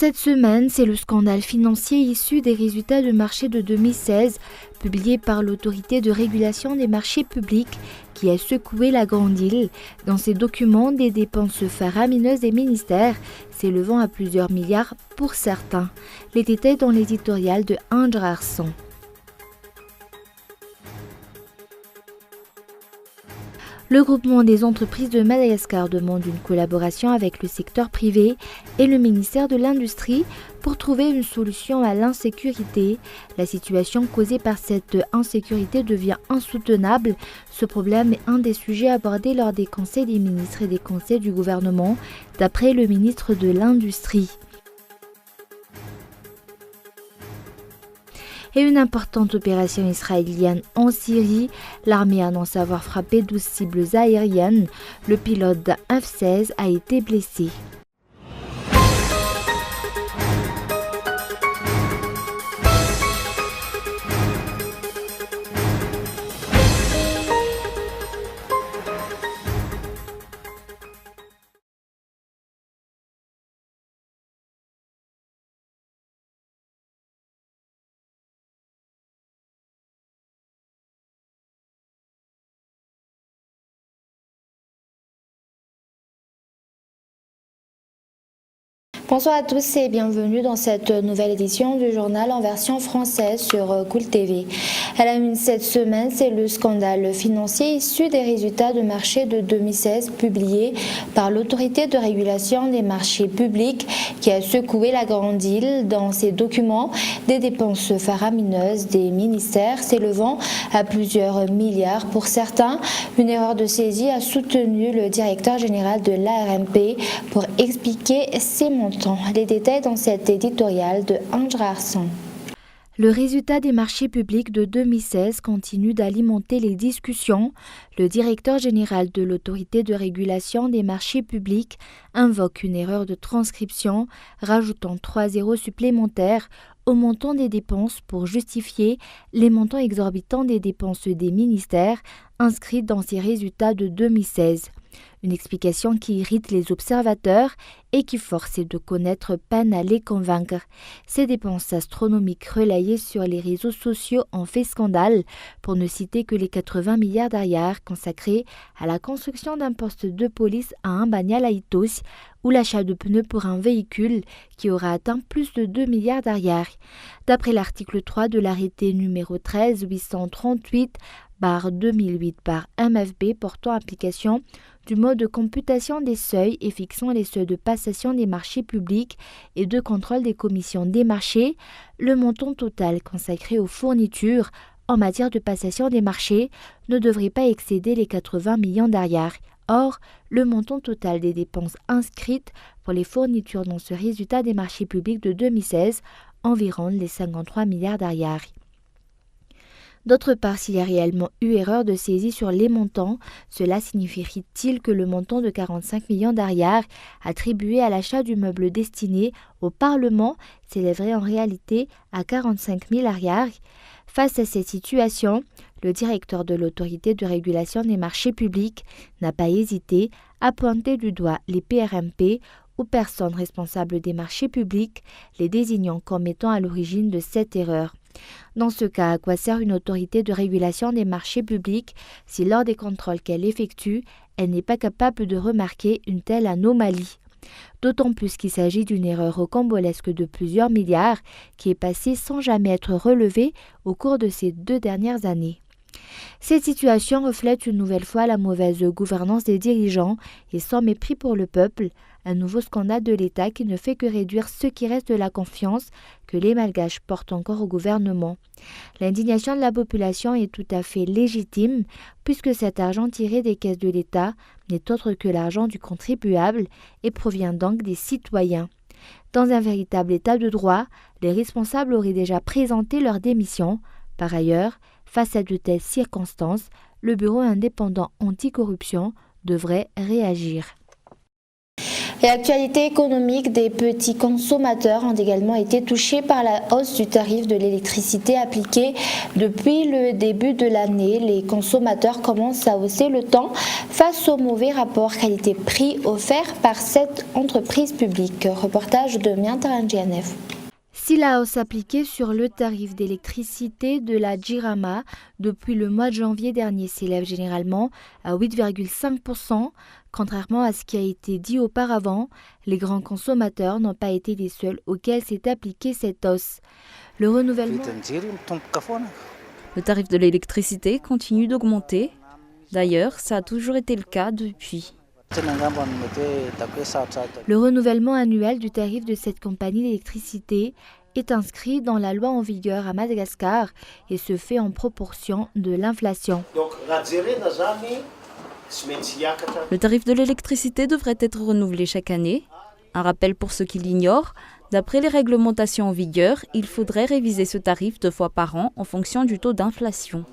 cette semaine, c'est le scandale financier issu des résultats de marché de 2016, publié par l'Autorité de régulation des marchés publics, qui a secoué la grande île. Dans ces documents, des dépenses faramineuses des ministères, s'élevant à plusieurs milliards pour certains. Les détails dans l'éditorial de André Arson. Le groupement des entreprises de Madagascar demande une collaboration avec le secteur privé et le ministère de l'Industrie pour trouver une solution à l'insécurité. La situation causée par cette insécurité devient insoutenable. Ce problème est un des sujets abordés lors des conseils des ministres et des conseils du gouvernement, d'après le ministre de l'Industrie. Et une importante opération israélienne en Syrie. L'armée annonce avoir frappé 12 cibles aériennes. Le pilote d'un F-16 a été blessé. Bonsoir à tous et bienvenue dans cette nouvelle édition du journal en version française sur Cool TV. À la une cette semaine, c'est le scandale financier issu des résultats de marché de 2016 publiés par l'Autorité de régulation des marchés publics qui a secoué la grande île. Dans ces documents, des dépenses faramineuses des ministères s'élevant à plusieurs milliards pour certains. Une erreur de saisie a soutenu le directeur général de l'ARMP pour expliquer ces montants. Les détails dans cet éditorial de André Arson. Le résultat des marchés publics de 2016 continue d'alimenter les discussions. Le directeur général de l'Autorité de régulation des marchés publics invoque une erreur de transcription, rajoutant 3 zéros supplémentaires au montant des dépenses pour justifier les montants exorbitants des dépenses des ministères inscrits dans ces résultats de 2016. Une explication qui irrite les observateurs et qui, force de connaître, peine à les convaincre. Ces dépenses astronomiques relayées sur les réseaux sociaux ont fait scandale, pour ne citer que les 80 milliards d'ariars consacrés à la construction d'un poste de police à Ambanial-Aïtos ou l'achat de pneus pour un véhicule qui aura atteint plus de 2 milliards d'ariars. D'après l'article 3 de l'arrêté numéro 13-838/2008/MFB portant application du mode de computation des seuils et fixant les seuils de passation des marchés publics et de contrôle des commissions des marchés, le montant total consacré aux fournitures en matière de passation des marchés ne devrait pas excéder les 80 millions d'ariars. Or, le montant total des dépenses inscrites pour les fournitures dans ce résultat des marchés publics de 2016 environne les 53 milliards d'ariars. D'autre part, s'il y a réellement eu erreur de saisie sur les montants, cela signifierait-il que le montant de 45 millions d'ariars attribué à l'achat du meuble destiné au Parlement s'élèverait en réalité à 45 000 ariars? Face à cette situation, le directeur de l'Autorité de régulation des marchés publics n'a pas hésité à pointer du doigt les PRMP ou personnes responsables des marchés publics, les désignant comme étant à l'origine de cette erreur. Dans ce cas, à quoi sert une autorité de régulation des marchés publics si lors des contrôles qu'elle effectue, elle n'est pas capable de remarquer une telle anomalie? D'autant plus qu'il s'agit d'une erreur rocambolesque de plusieurs milliards qui est passée sans jamais être relevée au cours de ces 2 dernières années. Cette situation reflète une nouvelle fois la mauvaise gouvernance des dirigeants et sans mépris pour le peuple, un nouveau scandale de l'État qui ne fait que réduire ce qui reste de la confiance que les Malgaches portent encore au gouvernement. L'indignation de la population est tout à fait légitime puisque cet argent tiré des caisses de l'État n'est autre que l'argent du contribuable et provient donc des citoyens. Dans un véritable état de droit, les responsables auraient déjà présenté leur démission. Par ailleurs, face à de telles circonstances, le Bureau indépendant anticorruption devrait réagir. Et actualité économique, des petits consommateurs ont également été touchés par la hausse du tarif de l'électricité appliquée depuis le début de l'année. Les consommateurs commencent à hausser le temps face au mauvais rapport qualité-prix offert par cette entreprise publique. Reportage de Miantarangianev. Si la hausse appliquée sur le tarif d'électricité de la Jirama depuis le mois de janvier dernier s'élève généralement à 8,5%, contrairement à ce qui a été dit auparavant, les grands consommateurs n'ont pas été les seuls auxquels s'est appliquée cette hausse. Le tarif de l'électricité continue d'augmenter. D'ailleurs, ça a toujours été le cas depuis. Le renouvellement annuel du tarif de cette compagnie d'électricité est inscrit dans la loi en vigueur à Madagascar et se fait en proportion de l'inflation. Le tarif de l'électricité devrait être renouvelé chaque année. Un rappel pour ceux qui l'ignorent, d'après les réglementations en vigueur, il faudrait réviser ce tarif 2 fois par an en fonction du taux d'inflation.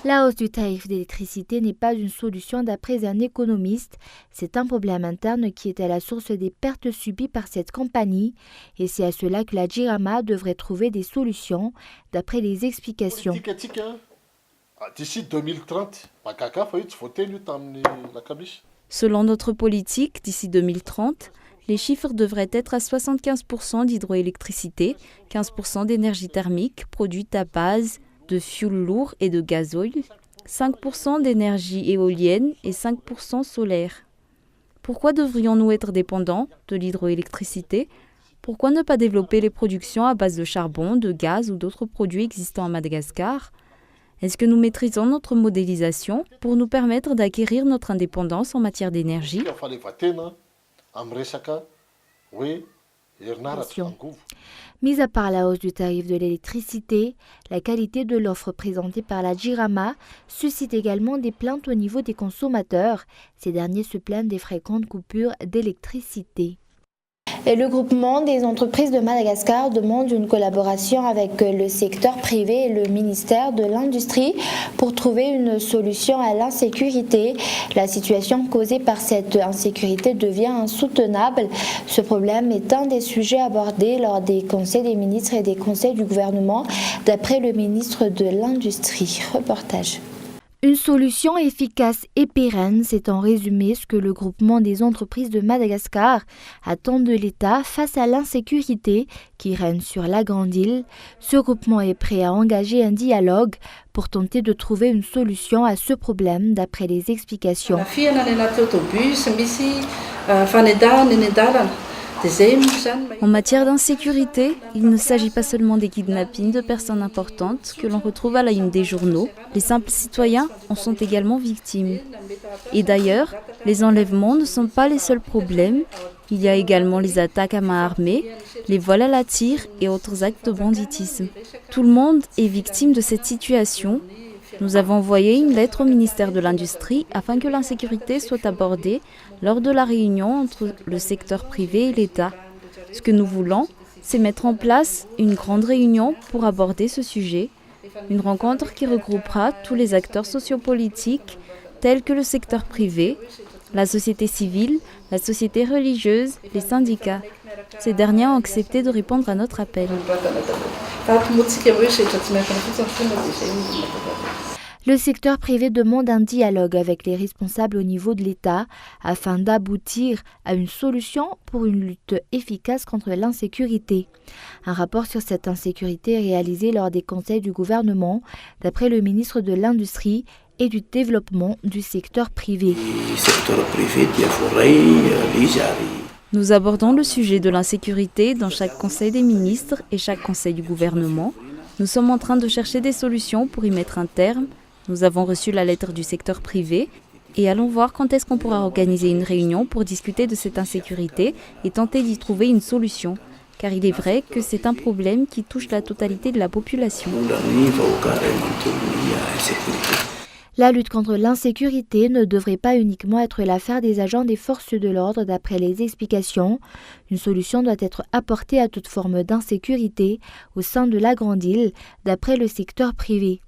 La hausse du tarif d'électricité n'est pas une solution d'après un économiste. C'est un problème interne qui est à la source des pertes subies par cette compagnie. Et c'est à cela que la Jirama devrait trouver des solutions, d'après les explications. D'ici 2030, selon notre politique, d'ici 2030, les chiffres devraient être à 75% d'hydroélectricité, 15% d'énergie thermique produite à base de fioul lourd et de gazoil, 5% d'énergie éolienne et 5% solaire. Pourquoi devrions-nous être dépendants de l'hydroélectricité ? Pourquoi ne pas développer les productions à base de charbon, de gaz ou d'autres produits existants à Madagascar ? Est-ce que nous maîtrisons notre modélisation pour nous permettre d'acquérir notre indépendance en matière d'énergie ? Mis à part la hausse du tarif de l'électricité, la qualité de l'offre présentée par la Jirama suscite également des plaintes au niveau des consommateurs. Ces derniers se plaignent des fréquentes coupures d'électricité. Et le groupement des entreprises de Madagascar demande une collaboration avec le secteur privé et le ministère de l'Industrie pour trouver une solution à l'insécurité. La situation causée par cette insécurité devient insoutenable. Ce problème est un des sujets abordés lors des conseils des ministres et des conseils du gouvernement, d'après le ministre de l'Industrie. Reportage. Une solution efficace et pérenne, c'est en résumé ce que le groupement des entreprises de Madagascar attend de l'État face à l'insécurité qui règne sur la grande île. Ce groupement est prêt à engager un dialogue pour tenter de trouver une solution à ce problème d'après les explications. En matière d'insécurité, il ne s'agit pas seulement des kidnappings de personnes importantes que l'on retrouve à la une des journaux. Les simples citoyens en sont également victimes. Et d'ailleurs, les enlèvements ne sont pas les seuls problèmes. Il y a également les attaques à main armée, les vols à la tire et autres actes de banditisme. Tout le monde est victime de cette situation. Nous avons envoyé une lettre au ministère de l'Industrie afin que l'insécurité soit abordée lors de la réunion entre le secteur privé et l'État. Ce que nous voulons, c'est mettre en place une grande réunion pour aborder ce sujet, une rencontre qui regroupera tous les acteurs sociopolitiques tels que le secteur privé, la société civile, la société religieuse, les syndicats. Ces derniers ont accepté de répondre à notre appel. Le secteur privé demande un dialogue avec les responsables au niveau de l'État afin d'aboutir à une solution pour une lutte efficace contre l'insécurité. Un rapport sur cette insécurité est réalisé lors des conseils du gouvernement, d'après le ministre de l'Industrie et du Développement du secteur privé. Nous abordons le sujet de l'insécurité dans chaque conseil des ministres et chaque conseil du gouvernement. Nous sommes en train de chercher des solutions pour y mettre un terme. Nous avons reçu la lettre du secteur privé et allons voir quand est-ce qu'on pourra organiser une réunion pour discuter de cette insécurité et tenter d'y trouver une solution. Car il est vrai que c'est un problème qui touche la totalité de la population. La lutte contre l'insécurité ne devrait pas uniquement être l'affaire des agents des forces de l'ordre d'après les explications. Une solution doit être apportée à toute forme d'insécurité au sein de la grande île d'après le secteur privé.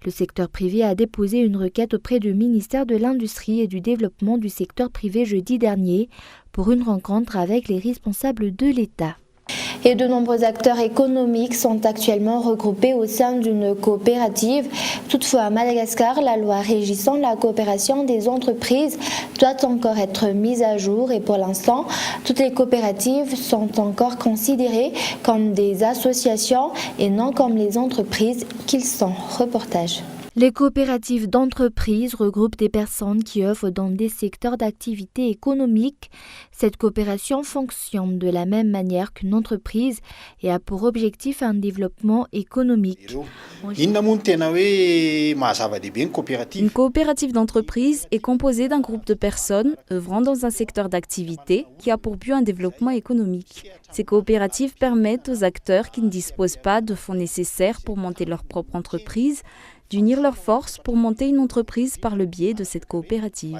Le secteur privé a déposé une requête auprès du ministère de l'Industrie et du Développement du secteur privé jeudi dernier pour une rencontre avec les responsables de l'État. Et de nombreux acteurs économiques sont actuellement regroupés au sein d'une coopérative. Toutefois, à Madagascar, la loi régissant la coopération des entreprises doit encore être mise à jour et pour l'instant, toutes les coopératives sont encore considérées comme des associations et non comme les entreprises qu'ils sont. Reportage. Les coopératives d'entreprises regroupent des personnes qui œuvrent dans des secteurs d'activité économique. Cette coopération fonctionne de la même manière qu'une entreprise et a pour objectif un développement économique. Une coopérative d'entreprise est composée d'un groupe de personnes œuvrant dans un secteur d'activité qui a pour but un développement économique. Ces coopératives permettent aux acteurs qui ne disposent pas de fonds nécessaires pour monter leur propre entreprise d'unir leurs forces pour monter une entreprise par le biais de cette coopérative.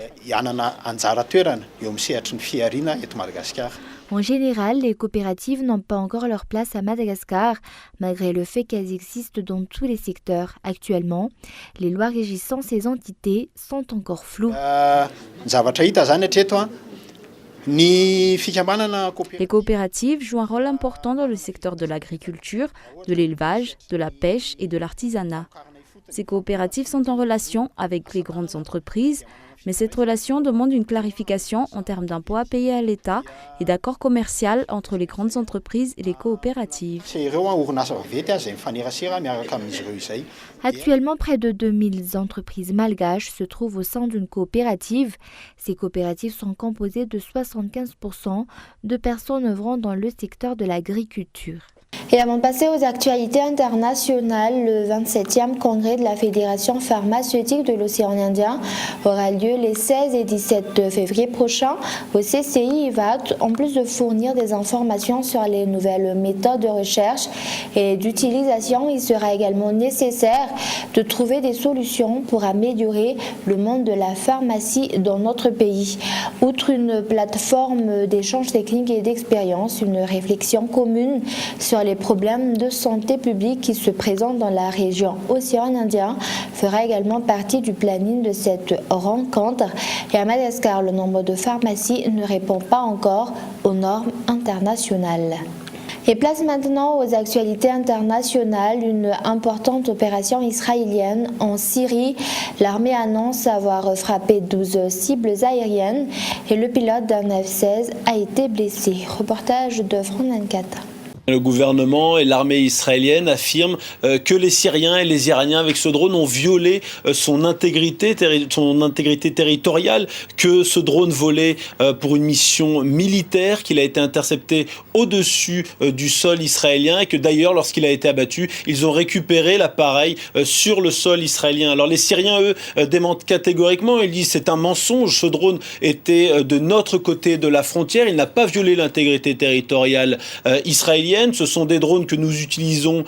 En général, les coopératives n'ont pas encore leur place à Madagascar, malgré le fait qu'elles existent dans tous les secteurs. Actuellement, les lois régissant ces entités sont encore floues. Les coopératives jouent un rôle important dans le secteur de l'agriculture, de l'élevage, de la pêche et de l'artisanat. Ces coopératives sont en relation avec les grandes entreprises, mais cette relation demande une clarification en termes d'impôts à payer à l'État et d'accord commercial entre les grandes entreprises et les coopératives. Actuellement, près de 2000 entreprises malgaches se trouvent au sein d'une coopérative. Ces coopératives sont composées de 75% de personnes œuvrant dans le secteur de l'agriculture. Et avant de passer aux actualités internationales, le 27e congrès de la Fédération pharmaceutique de l'océan Indien aura lieu les 16 et 17 février prochains au CCI IVAT. En plus de fournir des informations sur les nouvelles méthodes de recherche et d'utilisation, il sera également nécessaire de trouver des solutions pour améliorer le monde de la pharmacie dans notre pays. Outre une plateforme d'échange technique et d'expérience, une réflexion commune sur les problèmes de santé publique qui se présentent dans la région Océan Indien fera également partie du planning de cette rencontre. Et à Madagascar, le nombre de pharmacies ne répond pas encore aux normes internationales. Et place maintenant aux actualités internationales. Une importante opération israélienne en Syrie. L'armée annonce avoir frappé 12 cibles aériennes et le pilote d'un F-16 a été blessé. Reportage de France 24. Le gouvernement et l'armée israélienne affirment que les Syriens et les Iraniens avec ce drone ont violé son intégrité territoriale, que ce drone volait pour une mission militaire, qu'il a été intercepté au-dessus du sol israélien et que d'ailleurs lorsqu'il a été abattu, ils ont récupéré l'appareil sur le sol israélien. Alors les Syriens, eux, démentent catégoriquement, ils disent c'est un mensonge, ce drone était de notre côté de la frontière, il n'a pas violé l'intégrité territoriale israélienne. Ce sont des drones que nous utilisons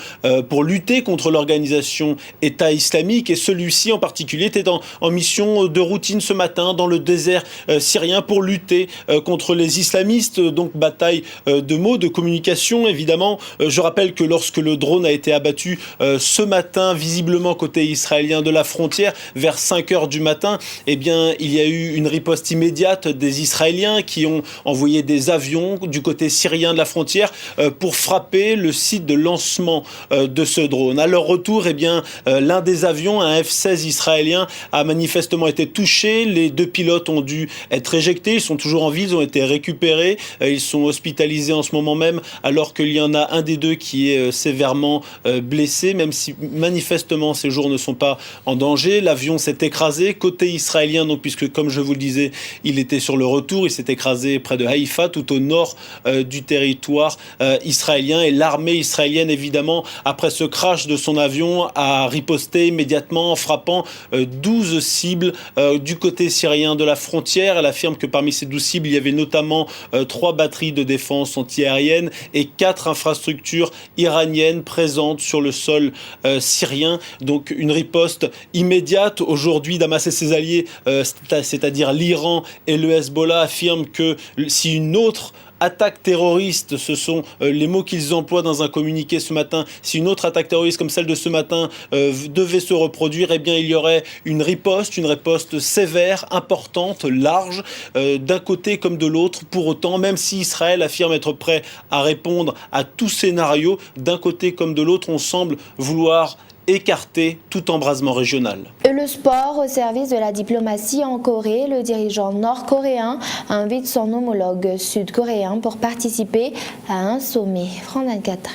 pour lutter contre l'organisation État islamique et celui-ci en particulier était en mission de routine ce matin dans le désert syrien pour lutter contre les islamistes. Donc bataille de mots, de communication évidemment. Je rappelle que lorsque le drone a été abattu ce matin, visiblement côté israélien de la frontière, vers 5 heures du matin, eh bien, il y a eu une riposte immédiate des Israéliens qui ont envoyé des avions du côté syrien de la frontière pour frapper le site de lancement de ce drone. À leur retour, eh bien, l'un des avions, un F-16 israélien, a manifestement été touché. Les deux pilotes ont dû être éjectés. Ils sont toujours en vie, ils ont été récupérés. Ils sont hospitalisés en ce moment même, alors qu'il y en a un des deux qui est sévèrement blessé, même si manifestement ces jours ne sont pas en danger. L'avion s'est écrasé côté israélien, donc puisque comme je vous le disais, il était sur le retour. Il s'est écrasé près de Haïfa, tout au nord du territoire israélien. Et l'armée israélienne, évidemment, après ce crash de son avion, a riposté immédiatement en frappant 12 cibles du côté syrien de la frontière. Elle affirme que parmi ces 12 cibles, il y avait notamment 3 batteries de défense antiaérienne et 4 infrastructures iraniennes présentes sur le sol syrien. Donc une riposte immédiate. Aujourd'hui, Damas et ses alliés, c'est-à-dire l'Iran et le Hezbollah, affirment que si une autre attaque terroriste, ce sont les mots qu'ils emploient dans un communiqué ce matin. Si une autre attaque terroriste comme celle de ce matin devait se reproduire, eh bien il y aurait une riposte sévère, importante, large, d'un côté comme de l'autre. Pour autant, même si Israël affirme être prêt à répondre à tout scénario, d'un côté comme de l'autre, on semble vouloir écarter tout embrasement régional. Et le sport au service de la diplomatie en Corée, le dirigeant nord-coréen invite son homologue sud-coréen pour participer à un sommet. France 24.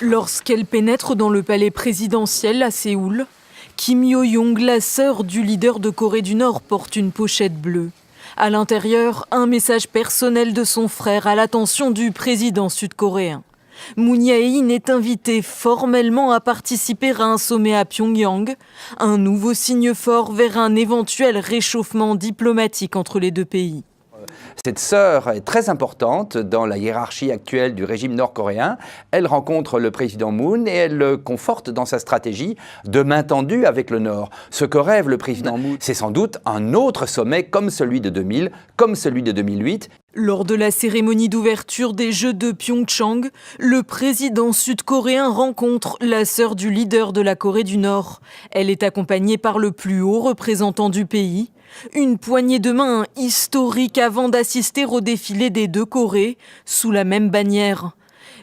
Lorsqu'elle pénètre dans le palais présidentiel à Séoul, Kim Yo-young, la sœur du leader de Corée du Nord, porte une pochette bleue. À l'intérieur, un message personnel de son frère à l'attention du président sud-coréen. Moon Jae-in est invité formellement à participer à un sommet à Pyongyang, un nouveau signe fort vers un éventuel réchauffement diplomatique entre les deux pays. Cette sœur est très importante dans la hiérarchie actuelle du régime nord-coréen. Elle rencontre le président Moon et elle le conforte dans sa stratégie de main tendue avec le Nord. Ce que rêve le président Moon, c'est sans doute un autre sommet comme celui de 2000, comme celui de 2008. Lors de la cérémonie d'ouverture des Jeux de Pyeongchang, le président sud-coréen rencontre la sœur du leader de la Corée du Nord. Elle est accompagnée par le plus haut représentant du pays. Une poignée de main historique avant d'assister au défilé des deux Corées sous la même bannière.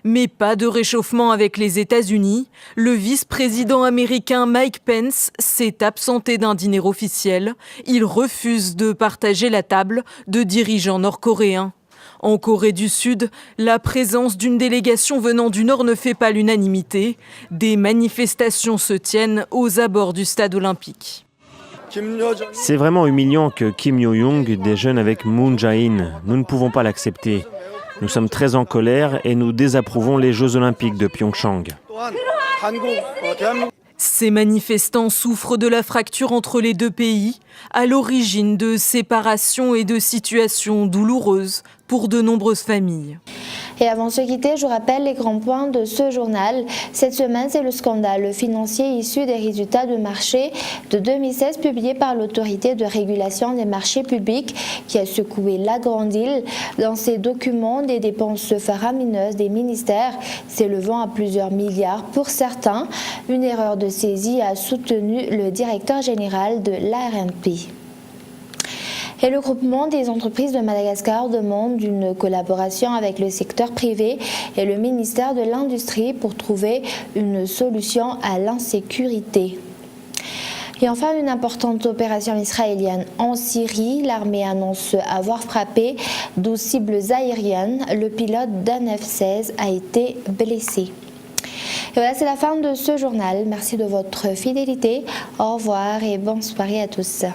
Mais pas de réchauffement avec les États-Unis. Le vice-président américain Mike Pence s'est absenté d'un dîner officiel. Il refuse de partager la table de dirigeants nord-coréens. En Corée du Sud, la présence d'une délégation venant du Nord ne fait pas l'unanimité. Des manifestations se tiennent aux abords du stade olympique. C'est vraiment humiliant que Kim Yo-young déjeune avec Moon Jae-in. Nous ne pouvons pas l'accepter. Nous sommes très en colère et nous désapprouvons les Jeux olympiques de Pyeongchang. Ces manifestants souffrent de la fracture entre les deux pays, à l'origine de séparations et de situations douloureuses pour de nombreuses familles. Et avant de se quitter, je vous rappelle les grands points de ce journal. Cette semaine, c'est le scandale financier issu des résultats de marché de 2016 publié par l'autorité de régulation des marchés publics qui a secoué la Grande Île. Dans ces documents, des dépenses faramineuses des ministères s'élevant à plusieurs milliards pour certains. Une erreur de saisie a soutenu le directeur général de l'ARNP. Et le groupement des entreprises de Madagascar demande une collaboration avec le secteur privé et le ministère de l'Industrie pour trouver une solution à l'insécurité. Et enfin, une importante opération israélienne en Syrie. L'armée annonce avoir frappé 12 cibles aériennes. Le pilote d'un F-16 a été blessé. Et voilà, c'est la fin de ce journal. Merci de votre fidélité. Au revoir et bonne soirée à tous.